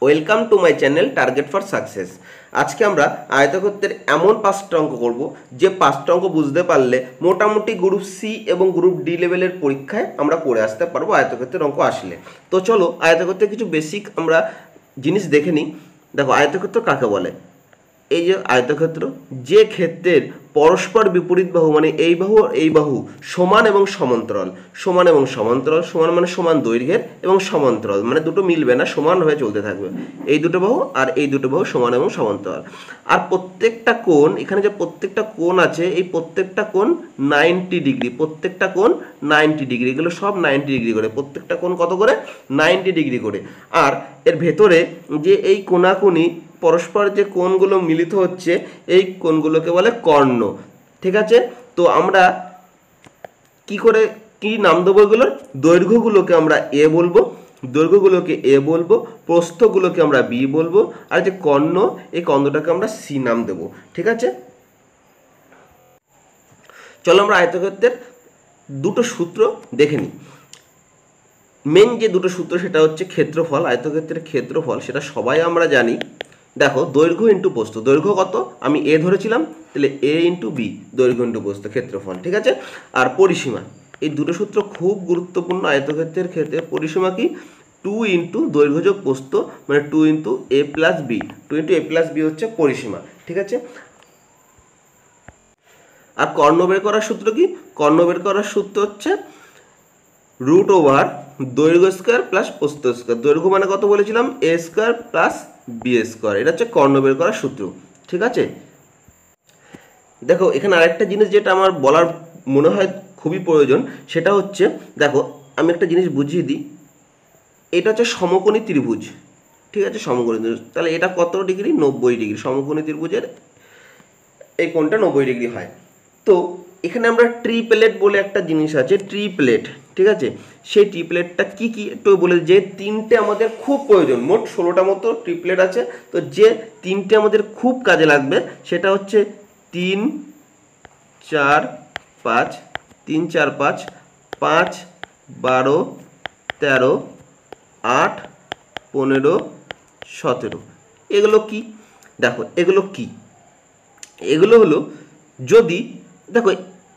Welcome to my channel target for success. আজকে আমরা আয়তক্ষেত্রের এমন 5টা অঙ্ক করব যে 5টা অঙ্ক বুঝতে পারলে মোটামুটি গ্রুপ সি এবং গ্রুপ ডি লেভেলের পরীক্ষায় আমরা করে আসতে পারবো আয়তক্ষেত্রের অঙ্ক আসলে। তো চলো আয়তক্ষেত্রের কিছু বেসিক আমরা জিনিস দেখে নিই। দেখো আয়তক্ষেত্র কাকে বলে? এই যে আয়তক্ষেত্র, যে ক্ষেত্রের পরস্পর বিপরীত বাহু মানে এই বাহু আর এই বাহু সমান এবং সমান্তরাল, সমান এবং সমান্তরাল, সমান মানে সমান দৈর্ঘ্যের এবং সমান্তরাল মানে দুটো মিলবে না, সমান হয়ে চলতে থাকবে। এই দুটো বাহু আর এই দুটো বাহু সমান এবং সমান্তরাল। আর প্রত্যেকটা কোণ, এখানে যে প্রত্যেকটা কোণ আছে এই প্রত্যেকটা কোণ 90 ডিগ্রি, প্রত্যেকটা কোণ 90 ডিগ্রি, এগুলো সব 90 ডিগ্রি করে, প্রত্যেকটা কোণ কত করে? 90 ডিগ্রি করে। আর এর ভেতরে যে এই কোণাকুনি পরস্পর যে কোণগুলো মিলিত হচ্ছে এই কোণগুলোকে বলে কর্ণ। ঠিক আছে, তো আমরা কি নাম দেবো? এগুলোর দৈর্ঘ্যগুলোকে আমরা এ বলবো, দৈর্ঘ্যগুলোকে এ বলবো, প্রস্থগুলোকে আমরা বি বলবো, আর যে কর্ণ এই কর্ণটাকে আমরা সি নাম দেবো। ঠিক আছে, চলো আমরা আয়তক্ষেত্রের দুটো সূত্র দেখে নিই। মেন যে দুটো সূত্র সেটা হচ্ছে ক্ষেত্রফল, আয়তক্ষেত্রের ক্ষেত্রফল সেটা সবাই আমরা জানি। দেখো দৈর্ঘ্য ইন্টু প্রস্থ, দৈর্ঘ্য কত আমি এ ধরেছিলাম, তাহলে এ ইন্টু বি, দৈর্ঘ্য ইন্টু প্রস্থ ক্ষেত্রফল। ঠিক আছে, আর পরিসীমা, এই দুটো সূত্র খুব গুরুত্বপূর্ণ আয়তক্ষেত্রের ক্ষেত্রে। পরিসীমা কি? 2 ইন্টু দৈর্ঘ্য যোগ প্রস্থ মানে 2 ইন্টু এ প্লাস বি, 2 ইন্টু এ প্লাস বি হচ্ছে পরিসীমা। ঠিক আছে, আর কর্ণ বের করার সূত্র কি? কর্ণ বের করার সূত্র হচ্ছে রুট ওভার দৈর্ঘ্য স্কোয়ার প্লাস প্রস্থ স্কোয়ার। দৈর্ঘ্য মানে কত বলেছিলাম? এ স্কোয়ার প্লাস বি স্কোয়ার, এটা হচ্ছে কর্ণ বের করার সূত্র। ঠিক আছে, দেখো এখানে আরেকটা জিনিস যেটা আমার বলার মনে হয় খুবই প্রয়োজন, সেটা হচ্ছে দেখো আমি একটা জিনিস বুঝিয়ে দিই। এটা হচ্ছে সমকোণী ত্রিভুজ। ঠিক আছে, সমকোণী ত্রিভুজ, তাহলে এটা কত ডিগ্রি? 90 ডিগ্রি। সমকোণী ত্রিভুজের এই কোণটা 90 ডিগ্রি হয়। তো এখানে আমরা ট্রিপ্লেট বলে একটা জিনিস আছে, ট্রিপ্লেট। ঠিক আছে, সেই ট্রিপ্লেটটা কি কি একটু বলে, যে তিনটে আমাদের খুব প্রয়োজন, মোট 16টা মতো ট্রিপ্লেট আছে। তো যে তিনটে আমাদের খুব কাজে লাগবে সেটা হচ্ছে 3, 4, 5, 3, 4, 5, 5, 12, 13, 8, 15, 17। এগুলো কি? দেখো এগুলো কি? এগুলো হলো, যদি দেখো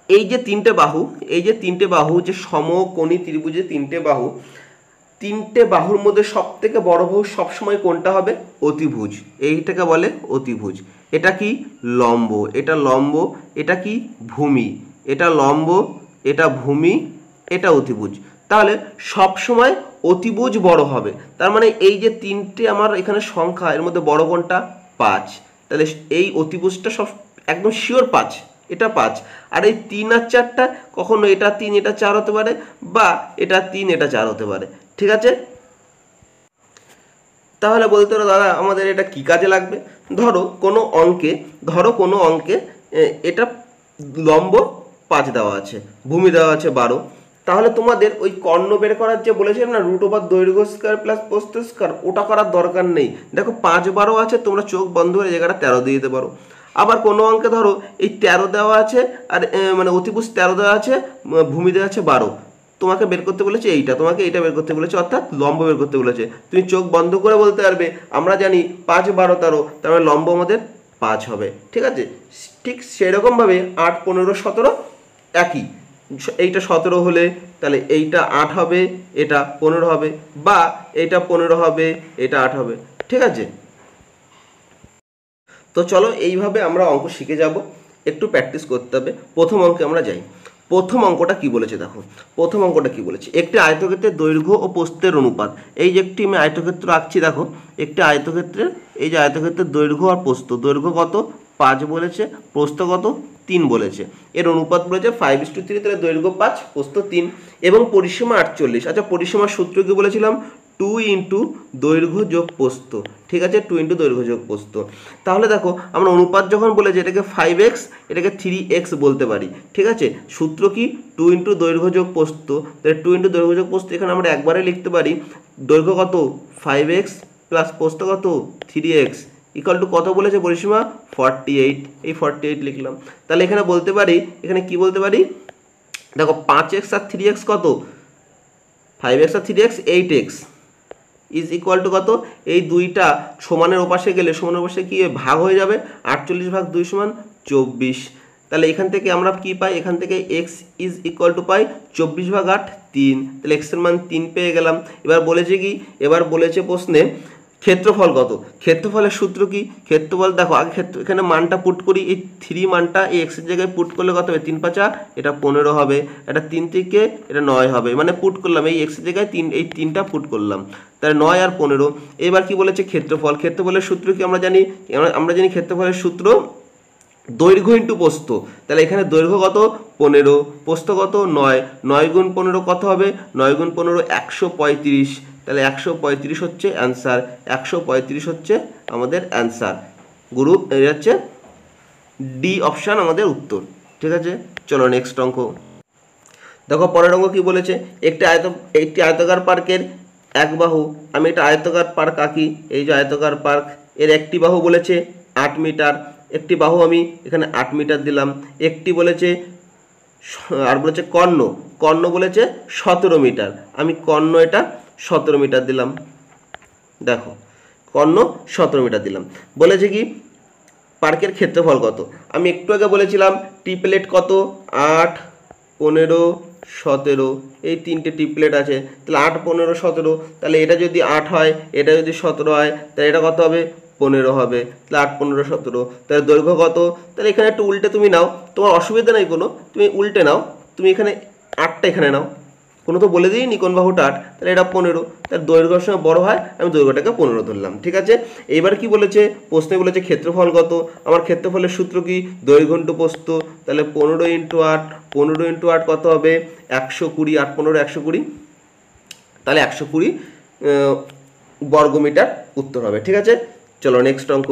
এই যে তিনটে বাহু, এই যে তিনটে বাহু, যে সমকোণী ত্রিভুজে তিনটে বাহু, তিনটে বাহুর মধ্যে সব থেকে বড় বাহু সবসময় কোনটা হবে? অতিভুজ। এইটাকে বলে অতিভুজ। এটা কি? লম্ব। এটা লম্ব। এটা কি? ভূমি। এটা লম্ব, এটা ভূমি, এটা অতিভুজ। তাহলে সব সময় অতিভুজ বড় হবে। তার মানে এই যে তিনটে আমার এখানে সংখ্যা, এর মধ্যে বড় কোনটা? 5। তাহলে এই অতিভুজটা সব একদম শিওর 5, এটা 5। আর এই 3 আর 4টা কখনো এটা 3 এটা 4 হতে পারে, বা এটা 3 এটা 4 হতে পারে। ঠিক আছে, তাহলে বলতে পারো দাদা আমাদের এটা কি কাজে লাগবে? ধরো কোনো অঙ্কে এটা লম্ব 5 দেওয়া আছে, ভূমি দেওয়া আছে 12। তাহলে তোমাদের ওই কর্ণ বের করার যে বলেছিলাম না, রুট ওভার দৈর্ঘ্য স্কয়ার প্লাস প্রস্থ স্কয়ার, ওটা করার দরকার নেই। দেখো 5, 12 আছে, তোমরা চোখ বন্ধ করে জায়গাটা 13 দিয়ে দিতে পারো। আবার কোনো অঙ্কে ধরো এই 13 দেওয়া আছে, আর মানে অতিভুজ 13 দেওয়া আছে, ভূমি দেওয়া আছে 12, তোমাকে বের করতে বলেছে এইটা, তোমাকে এইটা বের করতে বলেছে, অর্থাৎ লম্ব বের করতে বলেছে। তুমি চোখ বন্ধ করে বলতে পারবে আমরা জানি 5, 12, 13, তার মানে লম্ব আমাদের 5 হবে। ঠিক আছে, ঠিক সেরকমভাবে 8, 15, 17 একই। এইটা 17 হলে তাহলে এইটা 8 হবে, এটা 15 হবে, বা এইটা 15 হবে, এটা 8 হবে। ঠিক আছে, তো চলো এইভাবে আমরা অঙ্ক শিখে যাব, একটু প্র্যাকটিস করতে হবে। প্রথম অঙ্কে আমরা যাই। প্রথম অঙ্কটা কি বলেছে দেখো, প্রথম অঙ্কটা কি বলেছে? একটি আয়তক্ষেত্রের দৈর্ঘ্য ও প্রস্থের অনুপাত। এই যে একটি আমি আয়তক্ষেত্র আঁকছি, দেখো একটি আয়তক্ষেত্রের, এই যে আয়তক্ষেত্রের দৈর্ঘ্য আর প্রস্থ, দৈর্ঘ্য কত? 5 বলেছে, প্রস্থ কত? 3 বলেছে। এর অনুপাত বলেছে 5:3, তাহলে দৈর্ঘ্য 5, প্রস্থ 3, এবং পরিসীমা 48। আচ্ছা পরিসীমার সূত্র কি বলেছিলাম? 2 ইন্টু দৈর্ঘ্য যোগ প্রস্থ। ঠিক আছে, 2 ইন্টু দৈর্ঘ্য যোগ প্রস্থ। তাহলে দেখো আমরা অনুপাত যখন বলেছি এটাকে 5x, এটাকে 3x বলতে পারি। ঠিক আছে, সূত্র কি? 2 ইন্টু দৈর্ঘ্য যোগ প্রস্থ, তাহলে 2 ইন্টু দৈর্ঘ্য যোগ প্রস্থ এখানে আমরা একবারে লিখতে পারি। দৈর্ঘ্য কত? 5x প্লাস প্রস্থ কত? 3x, ইকুয়াল টু কত বলেছে পরিসীমা? 48। এই 48 লিখলাম। তাহলে এখানে বলতে পারি, এখানে কি বলতে পারি? দেখো 5x আর 3x কত? 5x R 3x 8x, is equal to কত, এই দুইটা সমানের ওপাশে গেলে সমানের ওপাশে কি ভাগ হয়ে যাবে, 48 ভাগ 2 সমান 24। তাহলে এখান থেকে আমরা কি পাই, এখান থেকে এক্স ইজ ইকুয়াল টু পাই 24 ভাগ 8 3, তাহলে এক্সের মান 3 পেয়ে গেলাম। এবার বলেছে কি, এবার বলেছে প্রশ্নে ক্ষেত্রফল কত। ক্ষেত্রফলের সূত্র কি, ক্ষেত্রফল দেখো আগে এখানে মানটা পুট করি, এই 3 মানটা এই এক্সের জায়গায় পুট করলে কত হবে, 3 5 এটা 15 হবে, এটা 3 থেকে এটা 9 হবে, মানে পুট করলাম এই এক্সের জায়গায় 3, এই 3টা পুট করলাম, তাহলে 9 আর 15। এবার কি বলেছে ক্ষেত্রফল, ক্ষেত্রফলের সূত্র কি আমরা জানি, আমরা জানি ক্ষেত্রফলের সূত্র দৈর্ঘ্য ইন্টু প্রস্থ। তাহলে এখানে দৈর্ঘ্য কত 15, প্রস্থ কত 9, 9 গুণ 15 কত হবে, 9 গুণ 15 135, তাহলে 135 হচ্ছে অ্যান্সার, 135 হচ্ছে আমাদের অ্যান্সার। গ্রুপ এই হচ্ছে ডি অপশান আমাদের উত্তর। ঠিক আছে, চলো নেক্সট অঙ্ক দেখো। পরের অঙ্ক কি বলেছে, একটি আয়তাকার পার্কের এক বাহু, আমি একটা আয়তাকার পার্ক আঁকি, এই যে আয়তাকার পার্ক, এর একটি বাহু বলেছে 8 মিটার, একটি বাহু আমি এখানে 8 মিটার দিলাম, একটি বলেছে আর বলেছে কর্ণ, কর্ণ বলেছে 17 মিটার, আমি কর্ণ এটা 17 মিটার দিলাম। দেখো কর্ণ 17 মিটার দিলাম। বলেছে কি পার্কের ক্ষেত্রফল কত, আমি একটু আগে বলেছিলাম টিপ্লেট কত 8 15 17, এই তিনটে টিপ্লেট আছে, তাহলে 8 15 17, তাহলে এটা যদি 8 হয়, এটা যদি 17 হয়, তাহলে এটা কত হবে 15 হবে, তাহলে 8 15 17, তাহলে দৈর্ঘ্য কত, তাহলে এখানে একটু উল্টে তুমি নাও, তোমার অসুবিধা নেই কোনো, তুমি উল্টে নাও, তুমি এখানে 8টা এখানে নাও, কোনো তো বলে দিইনি কোন বাহুটা 8, তাহলে এটা 15, তাহলে দৈর্ঘ্যের সঙ্গে বড় হয়, আমি দৈর্ঘ্যটাকে 15 ধরলাম। ঠিক আছে, এইবার কি বলেছে প্রশ্নে বলেছে ক্ষেত্রফল কত, আমার ক্ষেত্রফলের সূত্র কি দৈর্ঘ্য ইন্টু প্রস্থ, তাহলে 15 ইন্টু 8, 15 ইন্টু 8 কত হবে 120, 8 15 120, তাহলে 120 বর্গমিটার উত্তর হবে। ঠিক আছে, চলো নেক্সট অঙ্ক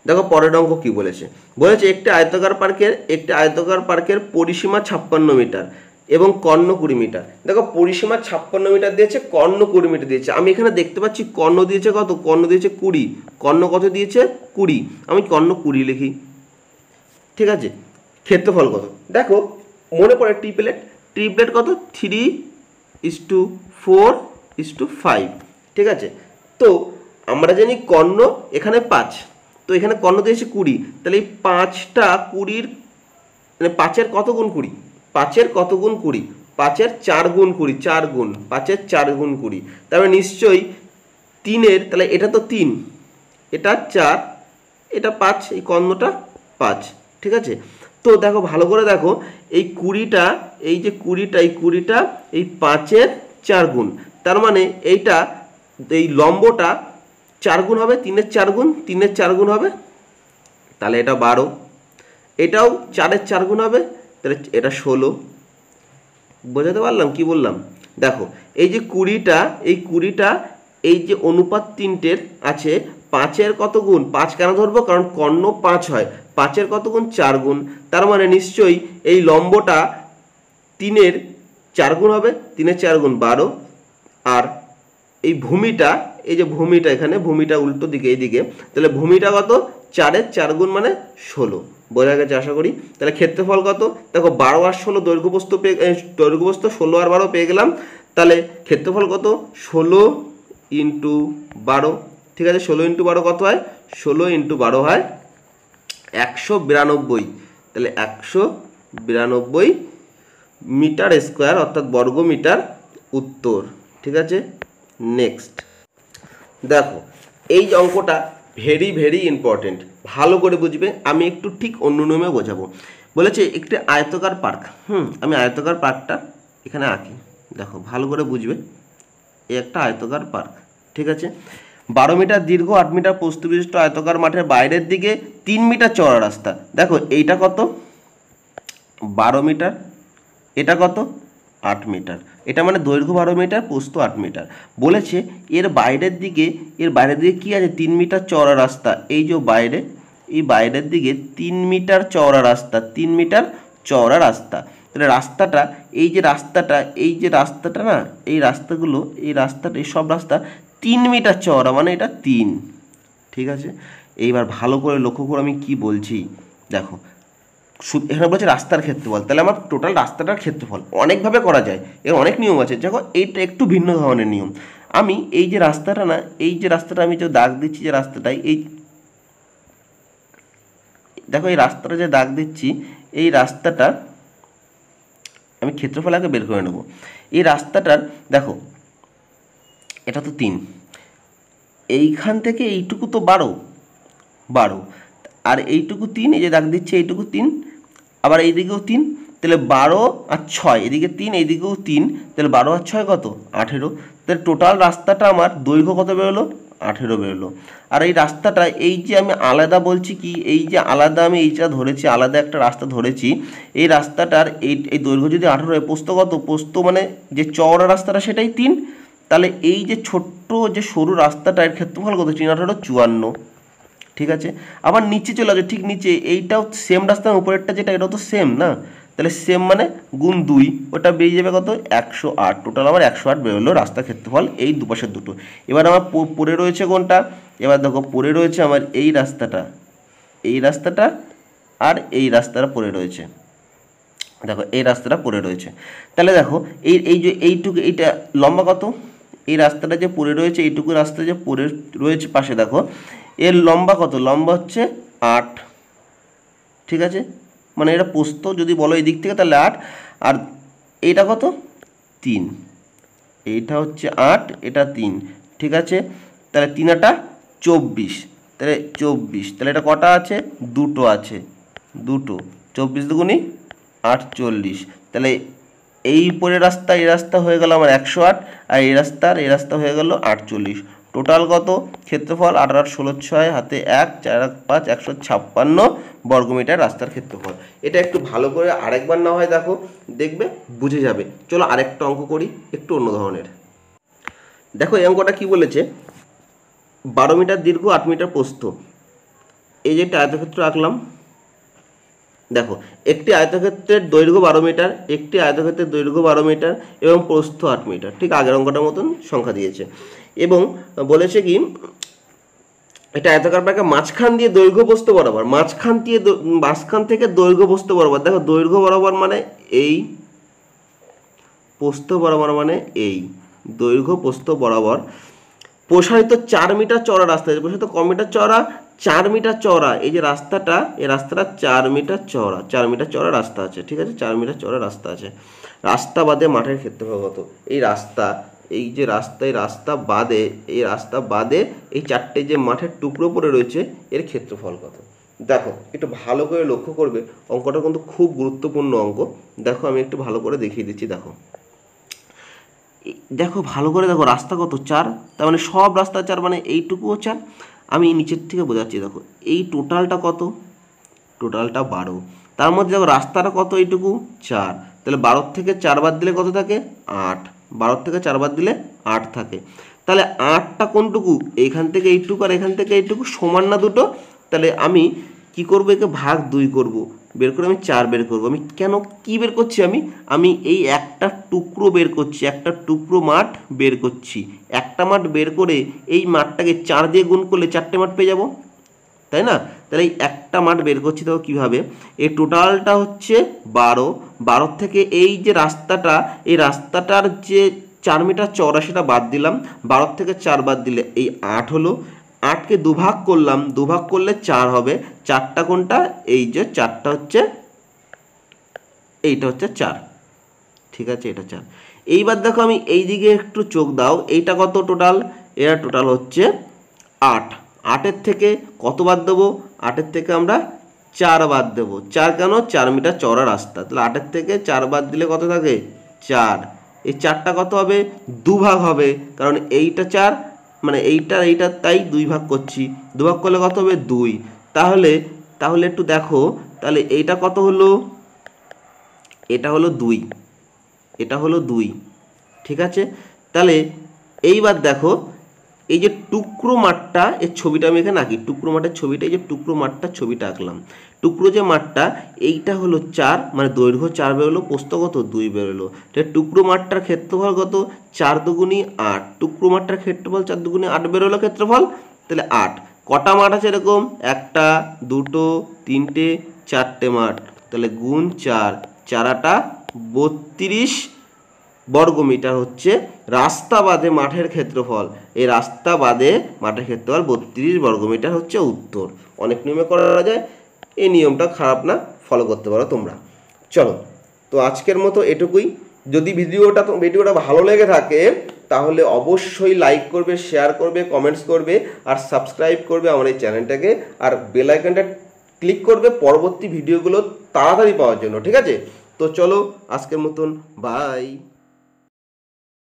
দেখো। পরের অঙ্ক কি বলেছে, বলেছে একটি আয়তাকার পার্কের পরিসীমা 56 মিটার এবং কর্ণ 20 মিটার। দেখো পরিসীমা 56 মিটার দিয়েছে, কর্ণ 20 মিটার দিয়েছে, আমি এখানে দেখতে পাচ্ছি কর্ণ দিয়েছে কত, কর্ণ দিয়েছে 20, কর্ণ কত দিয়েছে 20, আমি কর্ণ 20 লিখি। ঠিক আছে, ক্ষেত্রফল কত, দেখো মনে পড়ে ট্রিপলেট কত 3:4:5। ঠিক আছে, তো আমরা জানি কর্ণ এখানে 5, তো এখানে কর্ণ দিয়েছে 20, তাহলে এই 5টা 20 মানে 5-এর কত গুণ 20, 5-এর কত গুণ 20, 5-এর 4 গুণ 20, 4 গুণ 5-এর 4 গুণ 20, তারপরে নিশ্চয়ই 3-এর, তাহলে এটা তো 3, এটা 4, এটা 5, এই কর্ণটা 5। ঠিক আছে, তো দেখো ভালো করে দেখো, এই 20টা, এই যে 20টা, এই 20টা এই 5-এর 4 গুণ, তার মানে এইটা এই লম্বটা 4 গুণ হবে, 3-এর 4 গুণ, 3-এর 4 গুণ হবে, তাহলে এটা 12, এটাও 4-এর 4 গুণ হবে, তাহলে এটা 16। বোঝাতে পারলাম কি বললাম, দেখো এই যে 20টা, এই 20টা এই যে অনুপাত 3টের আছে, 5-এর কত গুণ, 5 কেন ধরবো, কারণ কর্ণ 5 হয়, 5-এর কত গুণ 4 গুণ, তার মানে নিশ্চয়ই এই লম্বটা 3-এর 4 গুণ হবে, 3-এর 4 গুণ 12, আর এই ভূমিটা, এই যে ভূমিটা এখানে, ভূমিটা উল্টো দিকে এইদিকে, তাহলে ভূমিটা কত 4-এর 4 গুণ মানে 16। বোঝা গেছে আশা করি। তাহলে ক্ষেত্রফল কত, দেখো 12 আর 16 দৈর্ঘ্যপ্রস্থ 16 আর 12 পেয়ে গেলাম, তাহলে ক্ষেত্রফল কত 16 ইন্টু 12। ঠিক আছে, 16 ইন্টু 12 কত হয়, 16 ইন্টু 12 হয় 192, তাহলে 192 মিটার স্কোয়ার অর্থাৎ বর্গ মিটার উত্তর। ঠিক আছে, নেক্সট দেখো এই অঙ্কটা ভেরি ভেরি ইম্পর্টেন্ট, ভালো করে বুঝবে, আমি একটু ঠিক অন্য নিয়মে বোঝাবো। বলেছে একটি আয়তাকার পার্ক, আমি আয়তাকার পার্কটা এখানে আঁকি, দেখো ভালো করে বুঝবে, এই একটা আয়তাকার পার্ক। ঠিক আছে, 12 মিটার দীর্ঘ 8 মিটার প্রস্থ বিশিষ্ট আয়তাকার মাঠের বাইরের দিকে 3 মিটার চওড়া রাস্তা। দেখো এইটা কত 12 মিটার, এটা কত 8 মিটার, এটা মানে দৈর্ঘ্য 12 মিটার, প্রস্থ 8 মিটার। বলেছে এর বাইরের দিকে কি আছে, 3 মিটার চওড়া রাস্তা, এই যে বাইরে, এই বাইরের দিকে 3 মিটার চওড়া রাস্তা, 3 মিটার চওড়া রাস্তা। তাহলে রাস্তাটা, এই যে রাস্তাটা না, এই রাস্তাগুলো, এই রাস্তাটা, এই সব রাস্তা 3 মিটার চওড়া, মানে এটা 3। ঠিক আছে, এইবার ভালো করে লক্ষ্য করে আমি কি বলছি, দেখো এখানে বলছে রাস্তার ক্ষেত্রফল, তাহলে আমার টোটাল রাস্তাটার ক্ষেত্রফল অনেকভাবে করা যায়, এর অনেক নিয়ম আছে। দেখো এইটা একটু ভিন্ন ধরনের নিয়ম, আমি এই যে রাস্তাটা না, এই যে রাস্তাটা আমি যে দাগ দিচ্ছি, যে রাস্তাটাই এই দেখো, এই রাস্তাটা যে দাগ দিচ্ছি, এই রাস্তাটা আমি ক্ষেত্রফল আগে বের করে নেব। এই রাস্তাটার দেখো, এটা তো 3, এইখান থেকে এইটুকু তো 12, আর এইটুকু 3, এই যে দাগ দিচ্ছে এইটুকু 3, আবার এইদিকেও 3, তাহলে 12 আর 6, এদিকে 3 এইদিকেও 3, তাহলে 12 আর 6 কত? 18। তাহলে টোটাল রাস্তাটা আমার দৈর্ঘ্য কত বেরোলো? 18 বেরোলো। আর এই রাস্তাটা, এই যে আমি আলাদা বলছি কি, এই যে আলাদা আমি এইটা ধরেছি, আলাদা একটা রাস্তা ধরেছি, এই রাস্তাটার এই দৈর্ঘ্য যদি 18 হয়, প্রস্থ কত? প্রস্থ মানে যে চওড়া রাস্তাটা সেটাই 3, তাহলে এই যে ছোট্ট যে সরু রাস্তাটা, এর ক্ষেত্রফল কত? 3 18 54। ঠিক আছে, আবার নিচে চলে আসো, ঠিক নিচে এইটাও সেম রাস্তার উপরেরটা যেটা, এটাও তো সেম না, তাহলে সেম মানে গুণ 2, ওটা বেরিয়ে যাবে কত? 108। টোটাল আমার 108 বেরোলো রাস্তার ক্ষেত্রফল, এই দুপাশের দুটো। এবার আমার পড়ে রয়েছে কোনটা? এবার দেখো পড়ে রয়েছে আমার এই রাস্তাটা, এই রাস্তাটা আর এই রাস্তাটা পড়ে রয়েছে। দেখো এই রাস্তাটা পড়ে রয়েছে, তাহলে দেখো এই যে এইটুকু, এইটা লম্বা কত? এই রাস্তাটা যে পড়ে রয়েছে, এইটুকু রাস্তা যে পড়ে রয়েছে পাশে, দেখো এর লম্বা কত? লম্বা হচ্ছে 8। ঠিক আছে, মানে এটা প্রস্থ যদি বলো এই দিক থেকে, তাহলে 8, আর এইটা কত? 3। এইটা হচ্ছে 8, এটা 3। ঠিক আছে, তাহলে 3 8 24, তাহলে 24, তাহলে এটা কটা আছে? দুটো আছে, দুটো। 24 দুগুণি 48, তাহলে এই পরের রাস্তা, এই রাস্তা হয়ে গেল আমার 108, আর এই রাস্তা হয়ে গেল 48। টোটাল কত? ক্ষেত্রফল 8 8 16 6 হাতে 1 4 5 156 বর্গমিটার রাস্তার ক্ষেত্রফল। এটা একটু ভালো করে আরেকবার না হয় দেখো, দেখবে বুঝে যাবে। চলো আরেকটা অঙ্ক করি, একটু অন্য ধরনের। দেখো এই অঙ্কটা কি বলেছে, 12 মিটার দীর্ঘ 8 মিটার প্রস্থ, এই যে একটা আয়তক্ষেত্র আঁকলাম। দেখো একটি আয়তক্ষেত্রের দৈর্ঘ্য 12 মিটার, একটি আয়তক্ষেত্রের দৈর্ঘ্য 12 মিটার এবং প্রস্থ 8 মিটার, ঠিক আগের অঙ্কটার মতন সংখ্যা দিয়েছে। এবং বলেছে কি, এটা আয়তাকার পাকে মাঝখান দিয়ে দৈর্ঘ্য প্রস্থ বরাবর, মাঝখান থেকে দৈর্ঘ্য প্রস্থ বরাবর, দেখো দৈর্ঘ্য বরাবর মানে এই, প্রস্থ বরাবর মানে এই, দৈর্ঘ্য প্রস্থ বরাবর প্রসারিত 4 মিটার চওড়া রাস্তা আছে। প্রসারিত ক মিটার চওড়া? 4 মিটার চওড়া। এই যে রাস্তাটা, এই রাস্তাটা 4 মিটার চওড়া, 4 মিটার চওড়া রাস্তা আছে। ঠিক আছে, 4 মিটার চওড়া রাস্তা আছে। রাস্তা বাদে মাঠের ক্ষেত্রফল কত? এই রাস্তা, এই যে রাস্তা, এই রাস্তা বাদে, এই রাস্তা বাদে এই 4টে যে মাঠের টুকরো পড়ে রয়েছে, এর ক্ষেত্রফল কত? দেখো একটু ভালো করে লক্ষ্য করবে, অঙ্কটা কিন্তু খুব গুরুত্বপূর্ণ অঙ্ক। দেখো আমি একটু ভালো করে দেখিয়ে দিচ্ছি। দেখো দেখো ভালো করে দেখো, রাস্তা কত? 4, তার মানে সব রাস্তা 4, মানে এইটুকুও 4। আমি নিচের থেকে বোঝাচ্ছি, দেখো এই টোটালটা কত? টোটালটা 12, তার মধ্যে দেখো রাস্তাটা কত? এইটুকু 4, তাহলে 12 থেকে 4 বাদ দিলে কত থাকে? 8। 12 থেকে 4 বাদ দিলে 8 থাকে। তাহলে 8টা কোনটুকু? এইখান থেকে এইটুকু আর এখান থেকে এইটুকু সমান না দুটো? তাহলে আমি কি করব, একে ভাগ 2 করব, বের করে আমি 4 বের করব। আমি কেন কি বের করছি? আমি এই একটা টুকরো বের করছি, একটা টুকরো মাঠ বের করছি। একটা মাঠ বের করে এই মাঠটাকে 4 দিয়ে গুণ করলে 4টে মাঠ পেয়ে যাব, তাই না? তাহলে এই একটা মাঠ বের করছি, দেখো কীভাবে, এই টোটালটা হচ্ছে 12, 12 থেকে এই যে রাস্তাটা, এই রাস্তাটার যে 4 মিটার চওড়া সেটা বাদ দিলাম, 12 থেকে 4 বাদ দিলে এই 8 হলো। 8কে দুভাগ করলাম, দুভাগ করলে 4 হবে। 4টা কোনটা? এই যে 4টা হচ্ছে, এইটা হচ্ছে 4। ঠিক আছে, এটা 4। এইবার দেখো আমি এই দিকে একটু চোখ দাও, এইটা কত টোটাল? এর টোটাল হচ্ছে 8। 8-এর থেকে কত বাদ দেবো? 8-এর থেকে আমরা 4 বাদ দেবো। 4 কেন? 4 মিটার চওড়া রাস্তা, তাহলে 8-এর থেকে 4 বাদ দিলে কত থাকে? 4। এই 4টা কত হবে? দুভাগ হবে, কারণ এইটা 4, মানে এইটা তাই 2 ভাগ করছি। 2 ভাগ করলে কত হবে? 2। তাহলে তাহলে একটু দেখো, তাহলে এইটা কত হলো? এটা হলো 2, এটা হলো 2। ঠিক আছে, তাহলে এইবার দেখো এই যে টুকরো মাঠটা, এর ছবিটা আমি এখানে আঁকি, টুকরো মাঠের ছবিটা, এই যে টুকরো মাঠটার ছবিটা আঁকলাম। টুকরো যে মাঠটা, এইটা হলো 4, মানে দৈর্ঘ্য 4 বেরোলো, প্রস্থ কত? 2 বেরোলো। তাহলে টুকরো মাঠটার ক্ষেত্রফল কত? 4 দুগুণি 8। টুকরো মাঠটার ক্ষেত্রফল 4 দুগুণি 8 বেরোলো ক্ষেত্রফল, তাহলে 8। কটা মাঠ আছে এরকম? 1টা 2টো 3টে 4টে মাঠ, তাহলে গুণ 4, 4 8 32 বর্গমিটার হচ্ছে রাস্তা বাদে মাঠের ক্ষেত্রফল। এই রাস্তা বাদে মাঠের ক্ষেত্রফল 32 বর্গমিটার হচ্ছে উত্তর। অনেক নিয়মে করা যায়, এই নিয়মটা খারাপ না, ফলো করতে পারো তোমরা। চলো, তো আজকের মতো এটুকুই। যদি ভিডিওটা ভালো লেগে থাকে তাহলে অবশ্যই লাইক করবে, শেয়ার করবে, কমেন্টস করবে আর সাবস্ক্রাইব করবে আমার এই চ্যানেলটাকে, আর বেল আইকনটা ক্লিক করবে পরবর্তী ভিডিওগুলো তাড়াতাড়ি পাওয়ার জন্য, ঠিক আছে? তো চলো আজকের মতন বাই।